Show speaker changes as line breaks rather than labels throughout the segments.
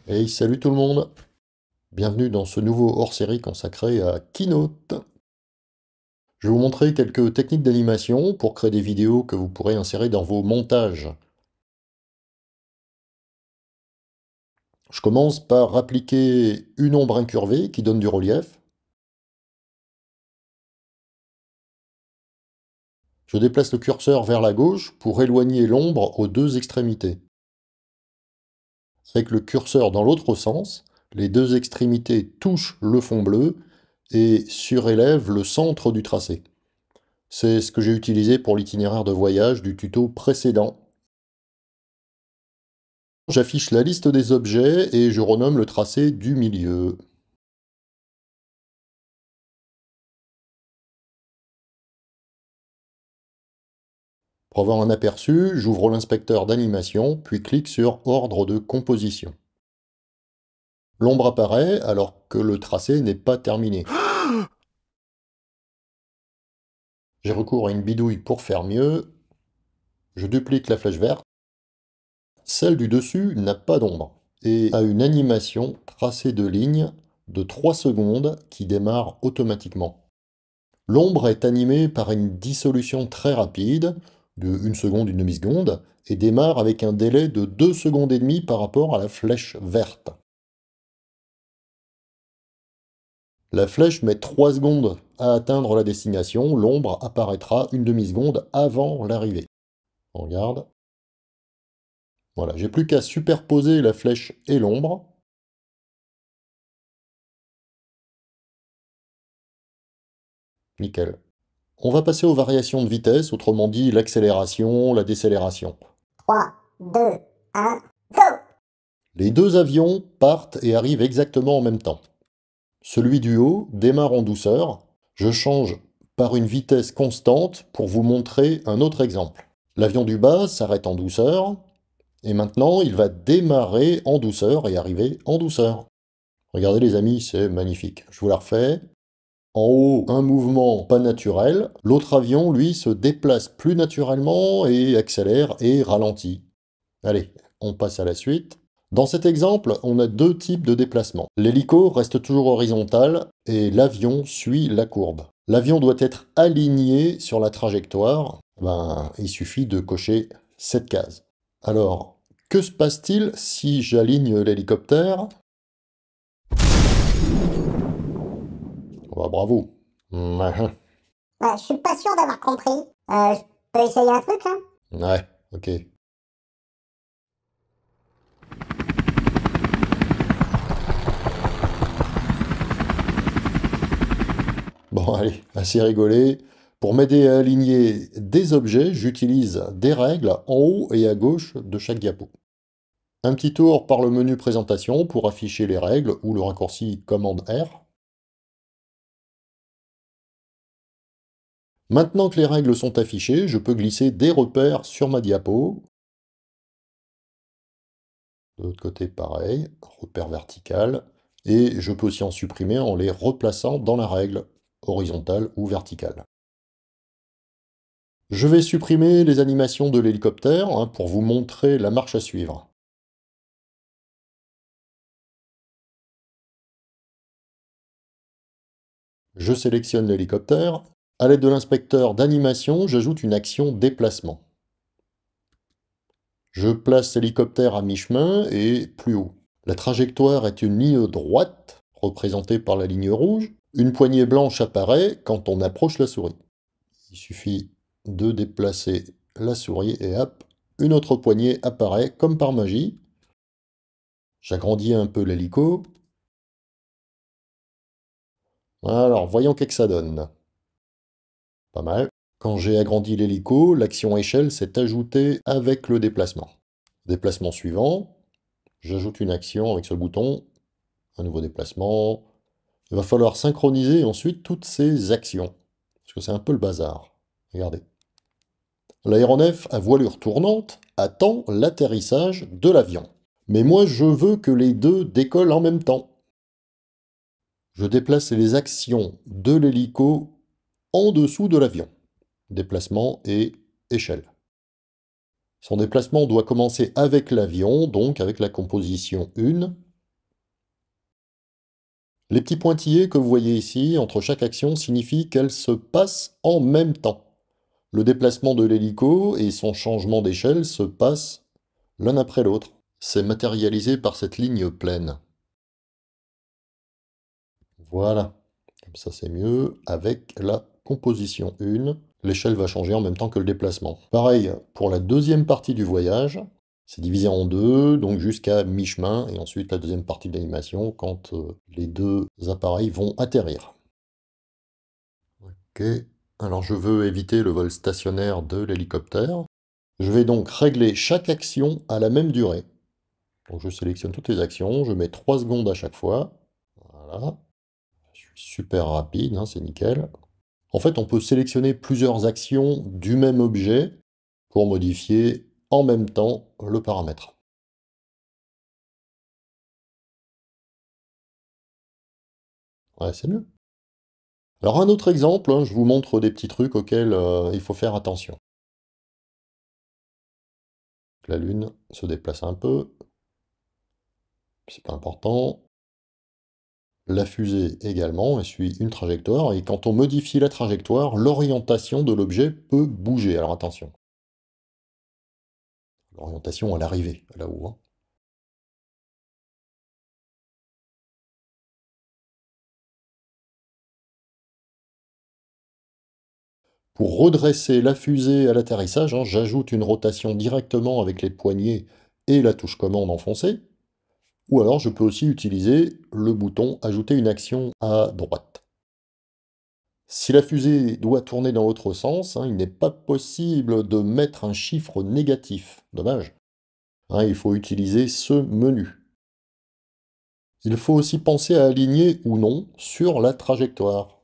Hey, salut tout le monde! Bienvenue dans ce nouveau hors-série consacré à Keynote. Je vais vous montrer quelques techniques d'animation pour créer des vidéos que vous pourrez insérer dans vos montages. Je commence par appliquer une ombre incurvée qui donne du relief. Je déplace le curseur vers la gauche pour éloigner l'ombre aux deux extrémités. Avec le curseur dans l'autre sens, les deux extrémités touchent le fond bleu et surélèvent le centre du tracé. C'est ce que j'ai utilisé pour l'itinéraire de voyage du tuto précédent. J'affiche la liste des objets et je renomme le tracé du milieu. Pour avoir un aperçu, j'ouvre l'inspecteur d'animation, puis clique sur Ordre de composition. L'ombre apparaît alors que le tracé n'est pas terminé. J'ai recours à une bidouille pour faire mieux. Je duplique la flèche verte. Celle du dessus n'a pas d'ombre et a une animation tracée de lignes de 3 secondes qui démarre automatiquement. L'ombre est animée par une dissolution très rapide, de 1 seconde, une demi-seconde, et démarre avec un délai de 2 secondes et demie par rapport à la flèche verte. La flèche met 3 secondes à atteindre la destination, l'ombre apparaîtra une demi-seconde avant l'arrivée. On regarde. Voilà, j'ai plus qu'à superposer la flèche et l'ombre. Nickel. On va passer aux variations de vitesse, autrement dit l'accélération, la décélération.
3, 2, 1, go!
Les deux avions partent et arrivent exactement en même temps. Celui du haut démarre en douceur. Je change par une vitesse constante pour vous montrer un autre exemple. L'avion du bas s'arrête en douceur, et maintenant il va démarrer en douceur et arriver en douceur. Regardez les amis, c'est magnifique. Je vous la refais. En haut, un mouvement pas naturel. L'autre avion, lui, se déplace plus naturellement et accélère et ralentit. Allez, on passe à la suite. Dans cet exemple, on a deux types de déplacement. L'hélico reste toujours horizontal et l'avion suit la courbe. L'avion doit être aligné sur la trajectoire. Il suffit de cocher cette case. Alors, que se passe-t-il si j'aligne l'hélicoptère? Bravo.
Je suis pas sûr d'avoir compris. Je peux essayer un truc, là?
Ouais, ok. Bon, allez, assez rigolé. Pour m'aider à aligner des objets, j'utilise des règles en haut et à gauche de chaque diapo. Un petit tour par le menu présentation pour afficher les règles ou le raccourci commande R. Maintenant que les règles sont affichées, je peux glisser des repères sur ma diapo. De l'autre côté, pareil, repère vertical. Et je peux aussi en supprimer en les replaçant dans la règle, horizontale ou verticale. Je vais supprimer les animations de l'hélicoptère pour vous montrer la marche à suivre. Je sélectionne l'hélicoptère. À l'aide de l'inspecteur d'animation, j'ajoute une action déplacement. Je place l'hélicoptère à mi-chemin et plus haut. La trajectoire est une ligne droite, représentée par la ligne rouge. Une poignée blanche apparaît quand on approche la souris. Il suffit de déplacer la souris et hop, une autre poignée apparaît comme par magie. J'agrandis un peu l'hélico. Alors, voyons qu'est-ce que ça donne. Pas mal. Quand j'ai agrandi l'hélico, l'action échelle s'est ajoutée avec le déplacement. Déplacement suivant, j'ajoute une action avec ce bouton, un nouveau déplacement. Il va falloir synchroniser ensuite toutes ces actions, parce que c'est un peu le bazar. Regardez. L'aéronef à voilure tournante attend l'atterrissage de l'avion. Mais moi, je veux que les deux décollent en même temps. Je déplace les actions de l'hélico en dessous de l'avion. Déplacement et échelle. Son déplacement doit commencer avec l'avion, donc avec la composition 1. Les petits pointillés que vous voyez ici, entre chaque action, signifient qu'elle se passe en même temps. Le déplacement de l'hélico et son changement d'échelle se passent l'un après l'autre. C'est matérialisé par cette ligne pleine. Voilà, comme ça c'est mieux. Avec la composition 1, l'échelle va changer en même temps que le déplacement. Pareil pour la deuxième partie du voyage. C'est divisé en deux, donc jusqu'à mi-chemin, et ensuite la deuxième partie de l'animation quand les deux appareils vont atterrir. Ok, alors je veux éviter le vol stationnaire de l'hélicoptère. Je vais donc régler chaque action à la même durée. Donc je sélectionne toutes les actions, je mets 3 secondes à chaque fois. Voilà, je suis super rapide, hein, c'est nickel. En fait, on peut sélectionner plusieurs actions du même objet pour modifier en même temps le paramètre. Ouais, c'est mieux. Alors un autre exemple, hein, je vous montre des petits trucs auxquels il faut faire attention. La Lune se déplace un peu, c'est pas important. La fusée également, elle suit une trajectoire, et quand on modifie la trajectoire, l'orientation de l'objet peut bouger. Alors attention, l'orientation à l'arrivée, là-haut, hein. Pour redresser la fusée à l'atterrissage, hein, j'ajoute une rotation directement avec les poignets et la touche commande enfoncée. Ou alors je peux aussi utiliser le bouton Ajouter une action à droite. Si la fusée doit tourner dans l'autre sens, hein, il n'est pas possible de mettre un chiffre négatif. Dommage. Hein, il faut utiliser ce menu. Il faut aussi penser à aligner ou non sur la trajectoire.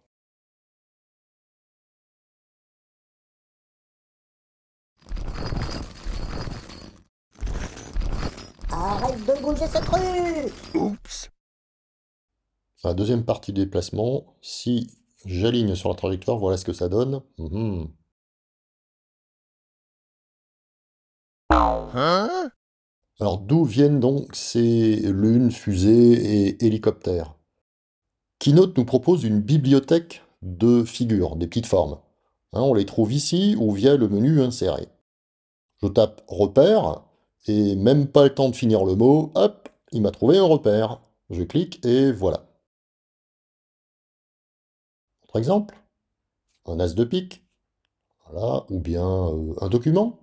Arrête de bouger ce truc!
Oups.
La deuxième partie du déplacement, si j'aligne sur la trajectoire, voilà ce que ça donne.
Hein?
Alors d'où viennent donc ces lunes, fusées et hélicoptères? Keynote nous propose une bibliothèque de figures, des petites formes. Hein, on les trouve ici ou via le menu Insérer. Je tape repère, et même pas le temps de finir le mot, hop, il m'a trouvé un repère. Je clique et voilà. Autre exemple, un as de pique, voilà, ou bien un document.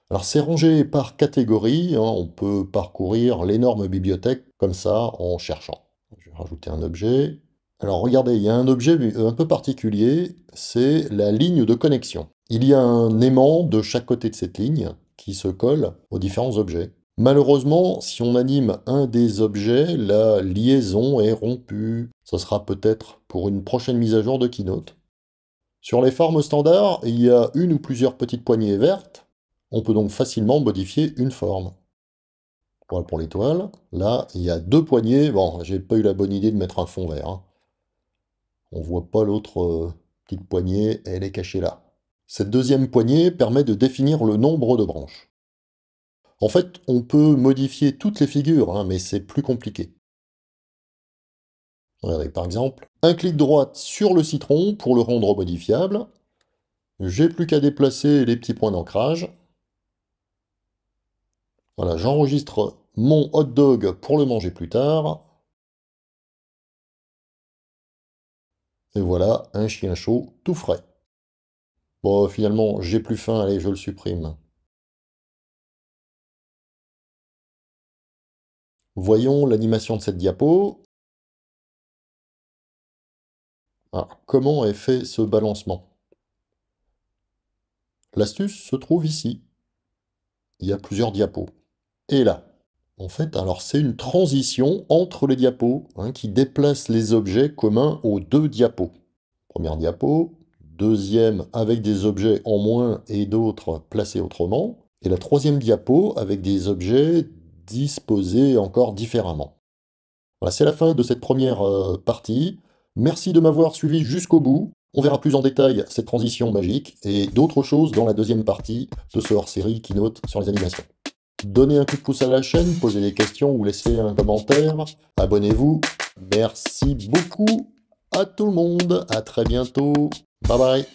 Alors c'est rangé par catégorie, hein, on peut parcourir l'énorme bibliothèque comme ça en cherchant. Je vais rajouter un objet. Alors regardez, il y a un objet un peu particulier, c'est la ligne de connexion. Il y a un aimant de chaque côté de cette ligne qui se colle aux différents objets. Malheureusement, si on anime un des objets, la liaison est rompue. Ce sera peut-être pour une prochaine mise à jour de Keynote. Sur les formes standards, il y a une ou plusieurs petites poignées vertes. On peut donc facilement modifier une forme. Voilà pour l'étoile. Là, il y a 2 poignées. Bon, j'ai pas eu la bonne idée de mettre un fond vert, hein. On voit pas l'autre petite poignée, elle est cachée là. Cette deuxième poignée permet de définir le nombre de branches. En fait, on peut modifier toutes les figures, hein, mais c'est plus compliqué. Regardez, par exemple, un clic droit sur le citron pour le rendre modifiable. J'ai plus qu'à déplacer les petits points d'ancrage. Voilà, j'enregistre mon hot dog pour le manger plus tard. Et voilà, un chien chaud tout frais. Bon, finalement, j'ai plus faim, allez, je le supprime. Voyons l'animation de cette diapo. Ah, comment est fait ce balancement? L'astuce se trouve ici. Il y a plusieurs diapos. Et là, en fait, alors c'est une transition entre les diapos, hein, qui déplace les objets communs aux 2 diapos. Première diapo, deuxième avec des objets en moins et d'autres placés autrement, et la troisième diapo avec des objets disposés encore différemment. Voilà, c'est la fin de cette première partie. Merci de m'avoir suivi jusqu'au bout. On verra plus en détail cette transition magique et d'autres choses dans la deuxième partie de ce hors-série Keynote sur les animations. Donnez un coup de pouce à la chaîne, posez des questions ou laissez un commentaire. Abonnez-vous. Merci beaucoup à tout le monde. À très bientôt. Bye bye.